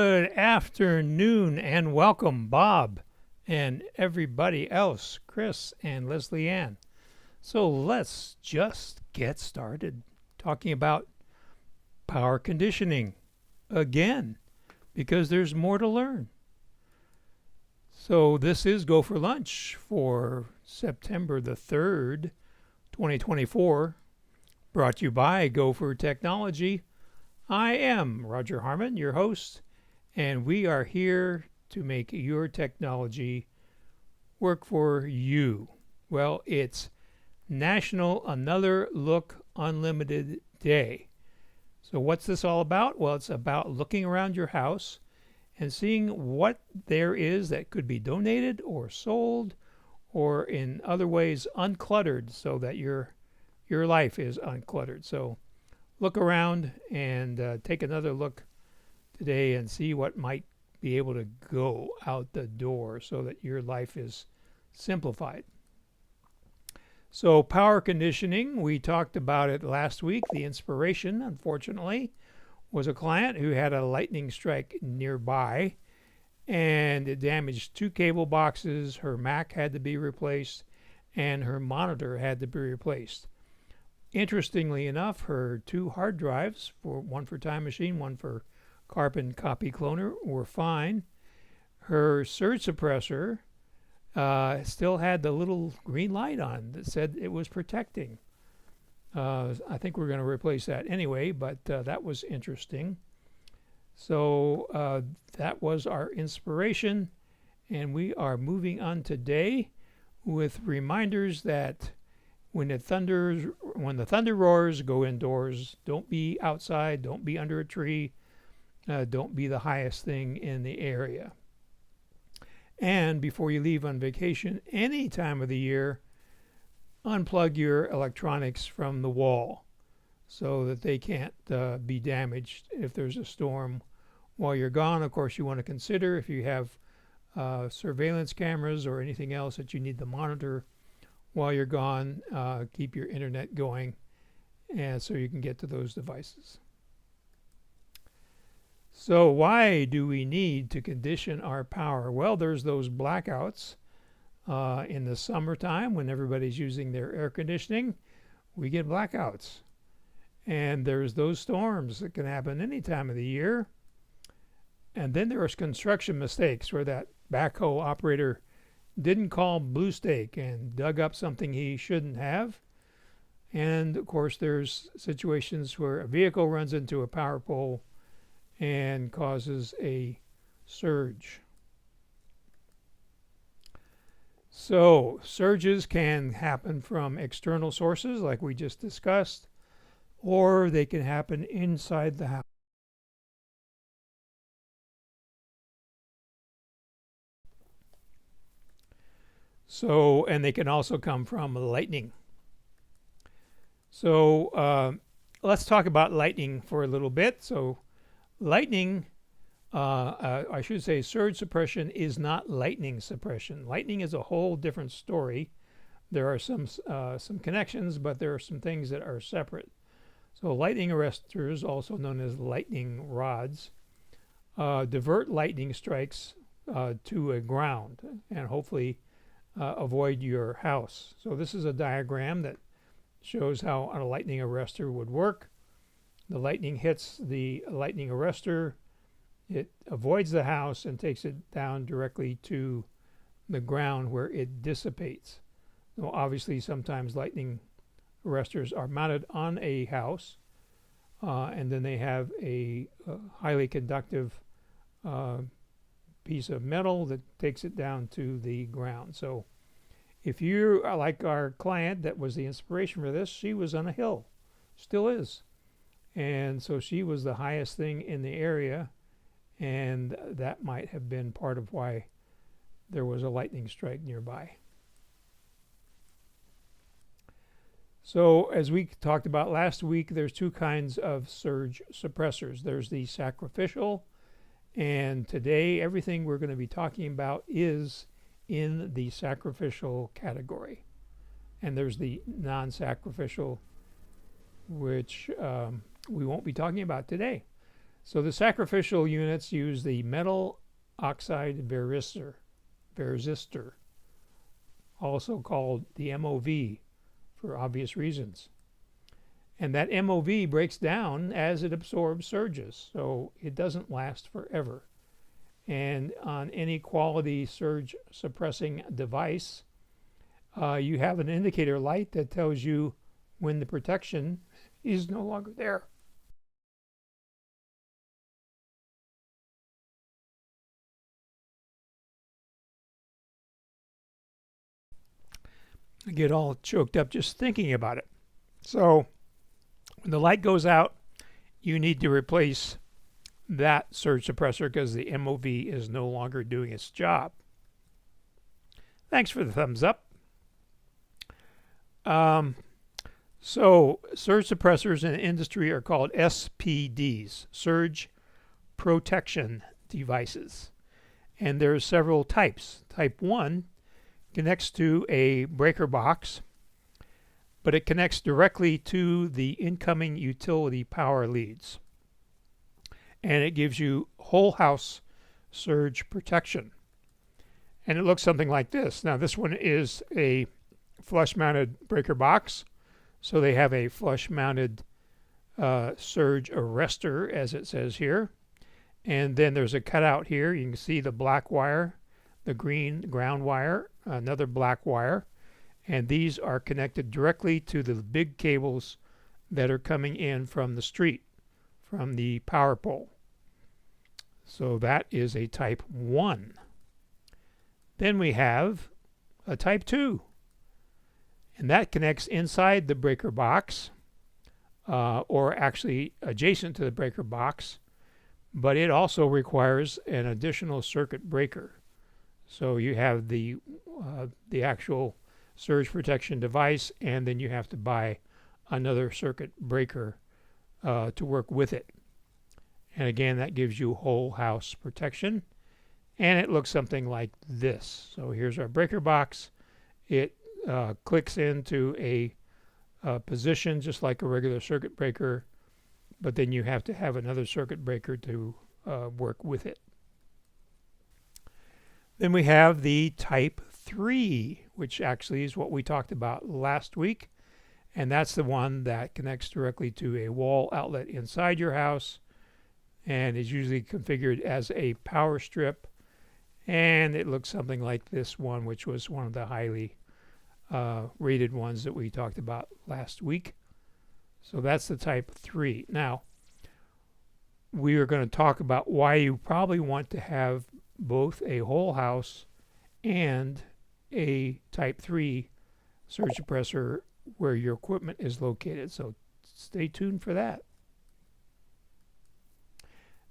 Good afternoon and welcome, Bob and everybody else, Chris and Leslie Ann. So let's just get started talking about power conditioning again because there's more to learn. So this is Go for Lunch for September the 3rd, 2024, brought to you by GoFor Technology. I am Roger Harmon, your host, and we are here to make your technology work for you. Well, it's National Another Look Unlimited Day. So what's this all about? Well, it's about looking around your house and seeing what there is that could be donated or sold or in other ways uncluttered so that your life is uncluttered. So look around and take another look today and see what might be able to go out the door so that your life is simplified. So power conditioning, we talked about it last week. The inspiration, unfortunately, was a client who had a lightning strike nearby and it damaged 2 cable boxes. Her Mac had to be replaced and her monitor had to be replaced. Interestingly enough, her 2 hard drives, one for Time Machine, one for Carbon Copy Cloner, were fine. Her surge suppressor still had the little green light on that said it was protecting. I think we're going to replace that anyway, but that was interesting. So that was our inspiration, and we are moving on today with reminders that when the thunder roars, go indoors. Don't be outside. Don't be under a tree. Don't be the highest thing in the area. And before you leave on vacation, any time of the year, unplug your electronics from the wall so that they can't be damaged if there's a storm while you're gone. Of course, you want to consider if you have surveillance cameras or anything else that you need to monitor while you're gone, keep your internet going and so you can get to those devices. So why do we need to condition our power? Well, there's those blackouts in the summertime when everybody's using their air conditioning. We get blackouts. And there's those storms that can happen any time of the year. And then there are construction mistakes where that backhoe operator didn't call Blue Stake and dug up something he shouldn't have. And of course, there's situations where a vehicle runs into a power pole and causes a surge. So surges can happen from external sources like we just discussed, or they can happen inside the house. So, and they can also come from lightning. So let's talk about lightning for a little bit. So lightning, I should say surge suppression is not lightning suppression. Lightning is a whole different story. There are some connections, but there are some things that are separate. So lightning arresters, also known as lightning rods, divert lightning strikes to a ground and hopefully avoid your house. So this is a diagram that shows how a lightning arrestor would work. The lightning hits the lightning arrestor, it avoids the house and takes it down directly to the ground where it dissipates. Now, obviously, sometimes lightning arresters are mounted on a house, and then they have a highly conductive piece of metal that takes it down to the ground. So if you are like our client that was the inspiration for this, she was on a hill, still is. And so she was the highest thing in the area, and that might have been part of why there was a lightning strike nearby. So as we talked about last week, there's 2 kinds of surge suppressors. There's the sacrificial, and today everything we're going to be talking about is in the sacrificial category. And there's the non-sacrificial, which we won't be talking about today. So the sacrificial units use the metal oxide varistor, also called the MOV for obvious reasons. And that MOV breaks down as it absorbs surges, so it doesn't last forever. And on any quality surge suppressing device, you have an indicator light that tells you when the protection is no longer there. I get all choked up just thinking about it. So when the light goes out, you need to replace that surge suppressor because the MOV is no longer doing its job. Thanks for the thumbs up. So surge suppressors in industry are called SPDs, surge protection devices. And there are several types. Type 1 connects to a breaker box, but it connects directly to the incoming utility power leads. And it gives you whole house surge protection. And it looks something like this. Now this one is a flush mounted breaker box, so they have a flush mounted surge arrestor, as it says here. And then there's a cutout here. You can see the black wire, the green ground wire, another black wire, and these are connected directly to the big cables that are coming in from the street, from the power pole. So that is a type 1. Then we have a type 2, and that connects inside the breaker box, or actually adjacent to the breaker box, but it also requires an additional circuit breaker. So you have the actual surge protection device, and then you have to buy another circuit breaker to work with it. And again, that gives you whole house protection, and it looks something like this. So here's our breaker box. It clicks into a position just like a regular circuit breaker, but then you have to have another circuit breaker to work with it. Then we have the type 3, which actually is what we talked about last week, and that's the one that connects directly to a wall outlet inside your house and is usually configured as a power strip, and it looks something like this one, which was one of the highly rated ones that we talked about last week. So that's the type 3. Now we are going to talk about why you probably want to have both a whole house and a type 3 surge suppressor where your equipment is located. So stay tuned for that.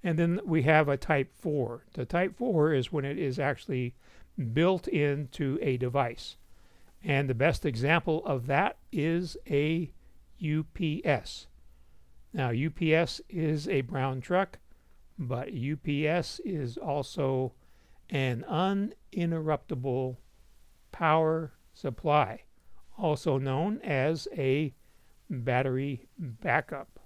And then we have a type 4. The type 4 is when it is actually built into a device. And the best example of that is a UPS. Now UPS is a brown truck, but UPS is also an uninterruptible power supply, also known as a battery backup.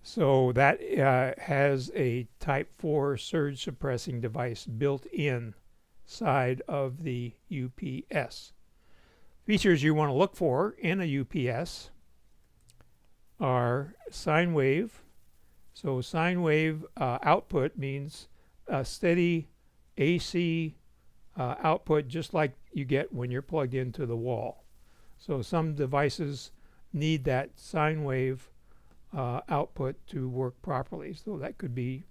So that has a type 4 surge suppressing device built inside of the UPS. Features you want to look for in a UPS are sine wave. So sine wave output means a steady AC output, just like you get when you're plugged into the wall. So some devices need that sine wave output to work properly. So that could be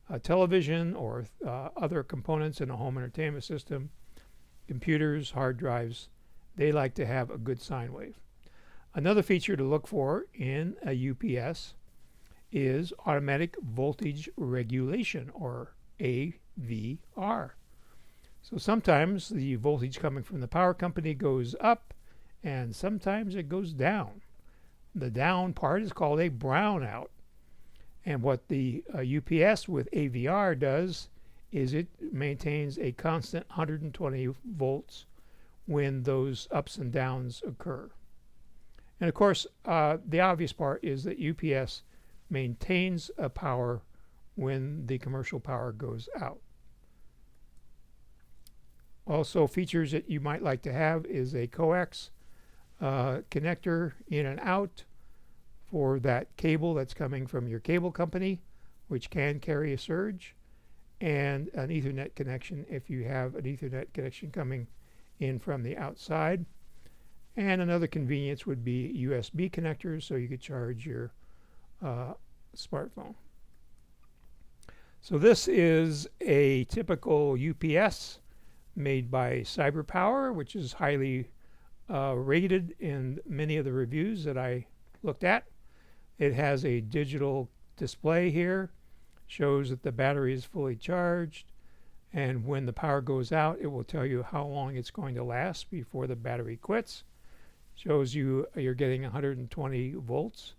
a television or other components in a home entertainment system, computers, hard drives. They like to have a good sine wave. Another feature to look for in a UPS is automatic voltage regulation, or AVR. So sometimes the voltage coming from the power company goes up and sometimes it goes down. The down part is called a brownout. And what the UPS with AVR does is it maintains a constant 120 volts when those ups and downs occur. And of course, the obvious part is that UPS maintains a power when the commercial power goes out. Also, features that you might like to have is a coax connector in and out for that cable that's coming from your cable company, which can carry a surge, and an Ethernet connection if you have an Ethernet connection coming in from the outside. And another convenience would be USB connectors, so you could charge your smartphone. So this is a typical UPS made by CyberPower, which is highly rated in many of the reviews that I looked at. It has a digital display here, shows that the battery is fully charged, and when the power goes out, it will tell you how long it's going to last before the battery quits. Shows you you're getting 120 volts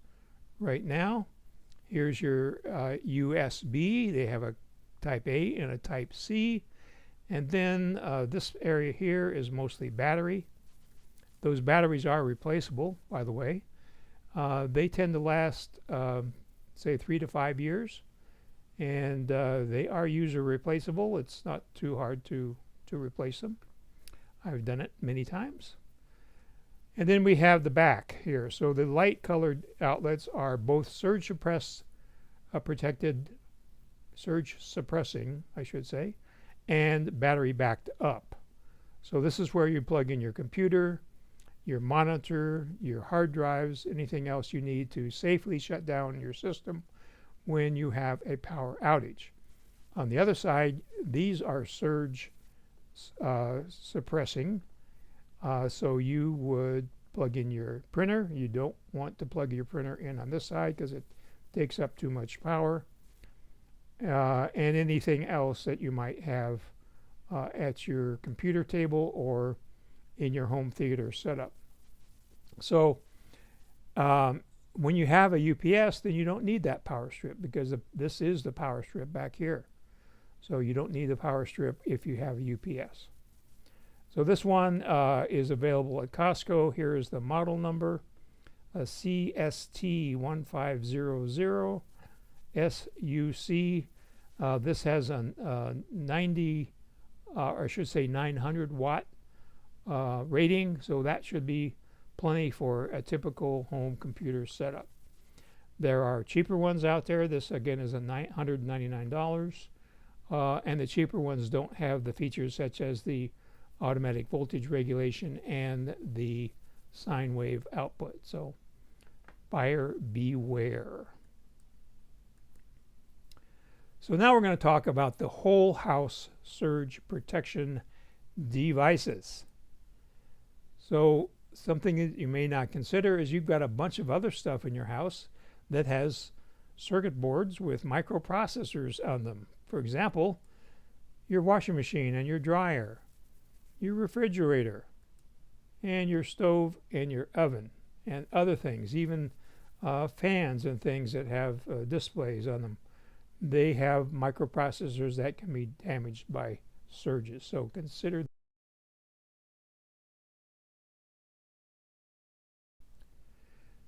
right now. Here's your USB. They have a type A and a type C. And then this area here is mostly battery. Those batteries are replaceable, by the way. They tend to last, say, 3 to 5 years. And they are user replaceable. It's not too hard to replace them. I've done it many times. And then we have the back here. So the light colored outlets are both surge suppressing, I should say, and battery backed up. So this is where you plug in your computer, your monitor, your hard drives, anything else you need to safely shut down your system when you have a power outage. On the other side, these are surge suppressing. So you would plug in your printer. You don't want to plug your printer in on this side because it takes up too much power. And anything else that you might have at your computer table or in your home theater setup. So when you have a UPS, then you don't need that power strip because this is the power strip back here. So you don't need the power strip if you have a UPS. So this one is available at Costco. Here is the model number, CST1500 SUC. This has a 90, or I should say 900 watt rating, so that should be plenty for a typical home computer setup. There are cheaper ones out there. This again is $199, and the cheaper ones don't have the features such as the automatic voltage regulation and the sine wave output. So buyer beware. So now we're going to talk about the whole house surge protection devices. So something that you may not consider is you've got a bunch of other stuff in your house that has circuit boards with microprocessors on them. For example, your washing machine and your dryer, your refrigerator, and your stove and your oven, and other things, even fans and things that have displays on them. They have microprocessors that can be damaged by surges. So consider.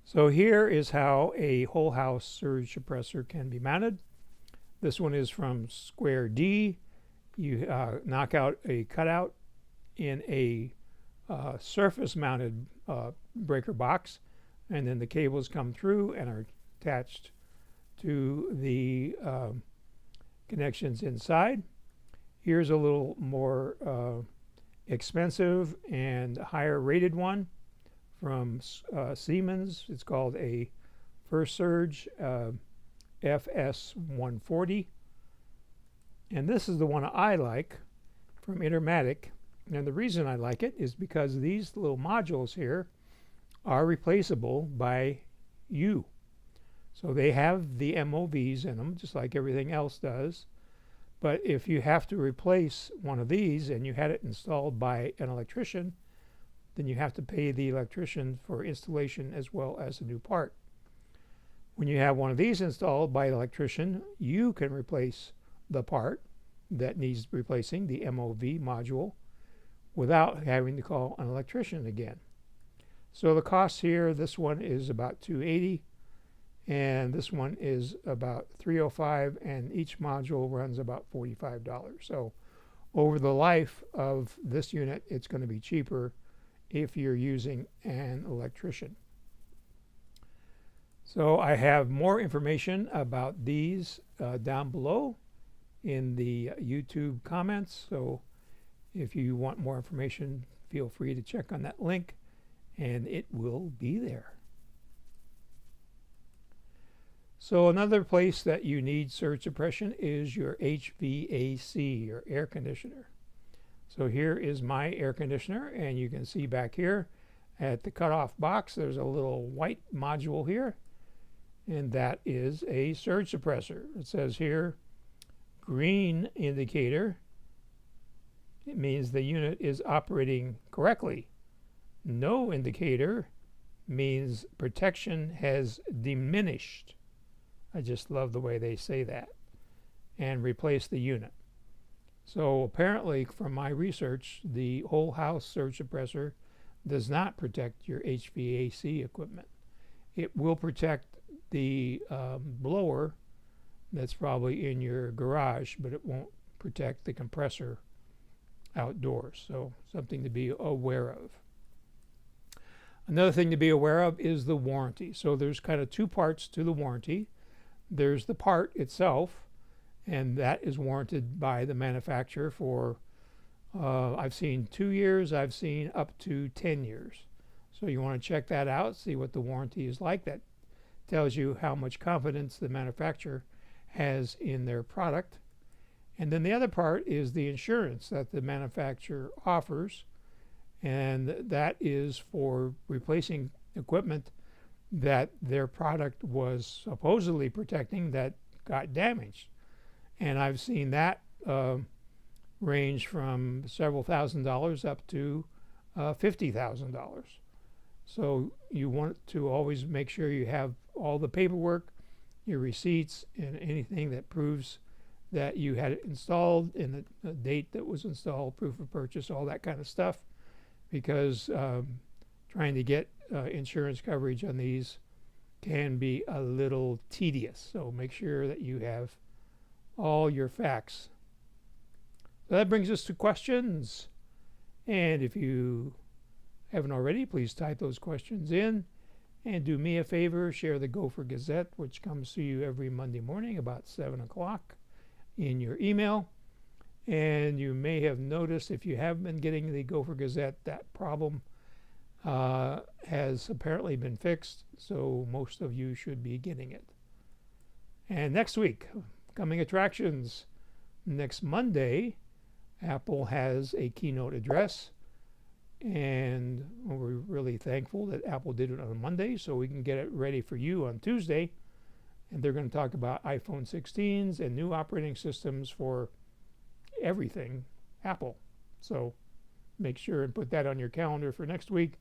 So here is how a whole house surge suppressor can be mounted. This one is from Square D. You knock out a cutout in a surface mounted breaker box, and then the cables come through and are attached to the connections inside. Here's a little more expensive and higher rated one from Siemens. It's called a First Surge FS140, and this is the one I like from Intermatic. And the reason I like it is because these little modules here are replaceable by you. So they have the MOVs in them, just like everything else does. But if you have to replace one of these and you had it installed by an electrician, then you have to pay the electrician for installation as well as a new part. When you have one of these installed by an electrician, you can replace the part that needs replacing, the MOV module, without having to call an electrician again. So the cost here, this one is about $280, and this one is about $305, and each module runs about $45. So over the life of this unit, it's going to be cheaper if you're using an electrician. So I have more information about these down below in the YouTube comments. So if you want more information, feel free to check on that link and it will be there. So another place that you need surge suppression is your HVAC, your air conditioner. So here is my air conditioner, and you can see back here at the cutoff box there's a little white module here, and that is a surge suppressor. It says here green indicator. It means the unit is operating correctly. No indicator means protection has diminished. I just love the way they say that. And replace the unit. So apparently, from my research, the whole house surge suppressor does not protect your HVAC equipment. It will protect the blower that's probably in your garage, but it won't protect the compressor outdoors. So something to be aware of. Another thing to be aware of is the warranty. So there's kind of two parts to the warranty. There's the part itself, and that is warranted by the manufacturer for, I've seen 2 years, I've seen up to 10 years. So you want to check that out, see what the warranty is like. That tells you how much confidence the manufacturer has in their product. And then the other part is the insurance that the manufacturer offers, and that is for replacing equipment that their product was supposedly protecting that got damaged. And I've seen that range from several $1,000s up to $50,000. So you want to always make sure you have all the paperwork, your receipts, and anything that proves that you had it installed and the date that was installed, proof of purchase, all that kind of stuff, because trying to get insurance coverage on these can be a little tedious. So make sure that you have all your facts. So that brings us to questions. And if you haven't already, please type those questions in. And do me a favor, share the GoFor Gazette, which comes to you every Monday morning about 7 o'clock in your email. And you may have noticed, if you have been getting the GoFor Gazette, that problem has apparently been fixed, so most of you should be getting it. And next week, coming attractions. Next Monday, Apple has a keynote address, and we're really thankful that Apple did it on Monday so we can get it ready for you on Tuesday. And they're going to talk about iPhone 16s and new operating systems for everything Apple. So make sure and put that on your calendar for next week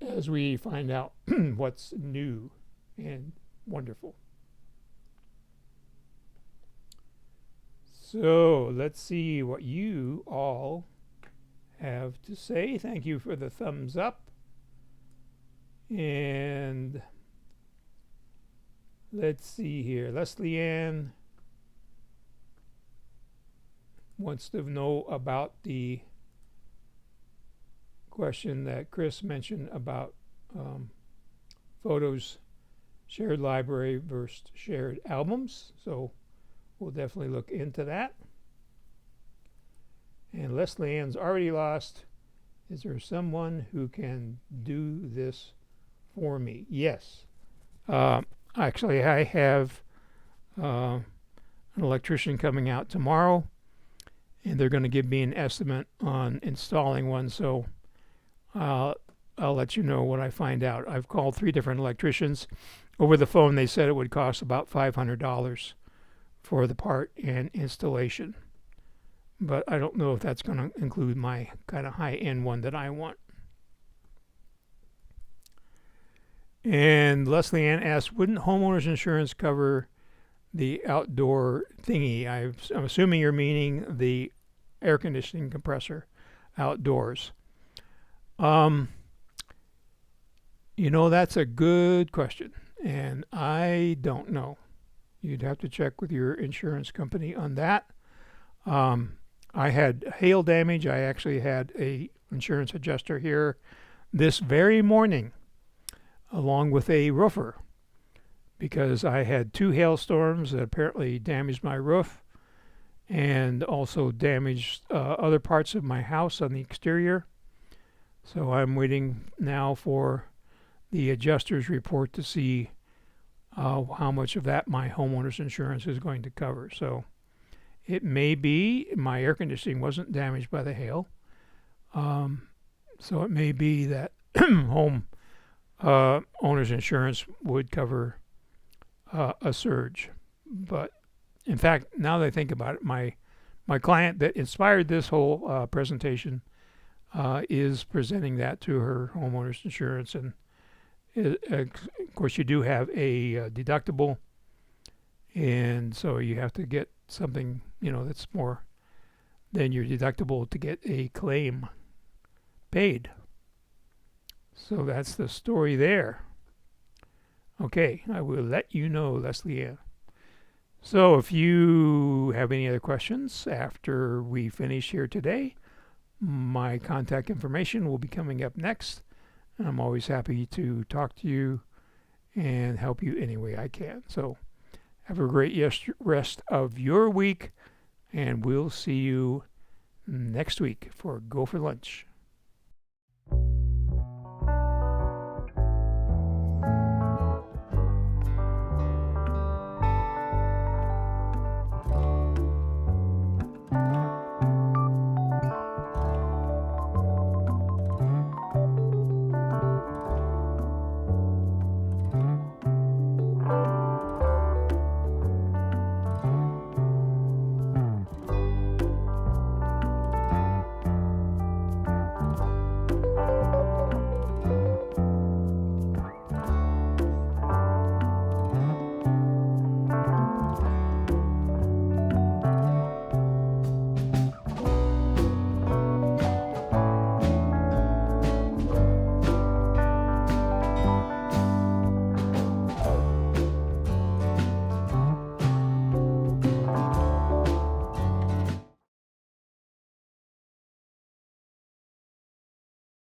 as we find out what's new and wonderful. So let's see what you all have to say. Thank you for the thumbs up. And let's see here. Leslie Ann wants to know about the question that Chris mentioned about photos, shared library versus shared albums. So we'll definitely look into that. And Leslie Ann's already lost. Is there someone who can do this for me? Yes. Actually, I have an electrician coming out tomorrow, and they're going to give me an estimate on installing one. So I'll let you know what I find out. I've called 3 different electricians. Over the phone, they said it would cost about $500 for the part and installation. But I don't know if that's going to include my kind of high-end one that I want. And Leslie Ann asked, wouldn't homeowners insurance cover the outdoor thingy? I'm assuming you're meaning the air conditioning compressor outdoors. That's a good question, and I don't know. You'd have to check with your insurance company on that. I had hail damage. I actually had a insurance adjuster here this very morning, along with a roofer, because I had two hailstorms that apparently damaged my roof and also damaged other parts of my house on the exterior. So I'm waiting now for the adjuster's report to see how much of that my homeowner's insurance is going to cover. So it may be my air conditioning wasn't damaged by the hail. So it may be that home owner's insurance would cover a surge. But in fact, now that I think about it, my client that inspired this whole presentation is presenting that to her homeowner's insurance. And of course, you do have a deductible, and so you have to get something that's more than your deductible to get a claim paid. So that's the story there. Okay, I will let you know, Leslie Ann. So if you have any other questions after we finish here today, my contact information will be coming up next. I'm always happy to talk to you and help you any way I can. So have a great rest of your week, and we'll see you next week for Go for Lunch.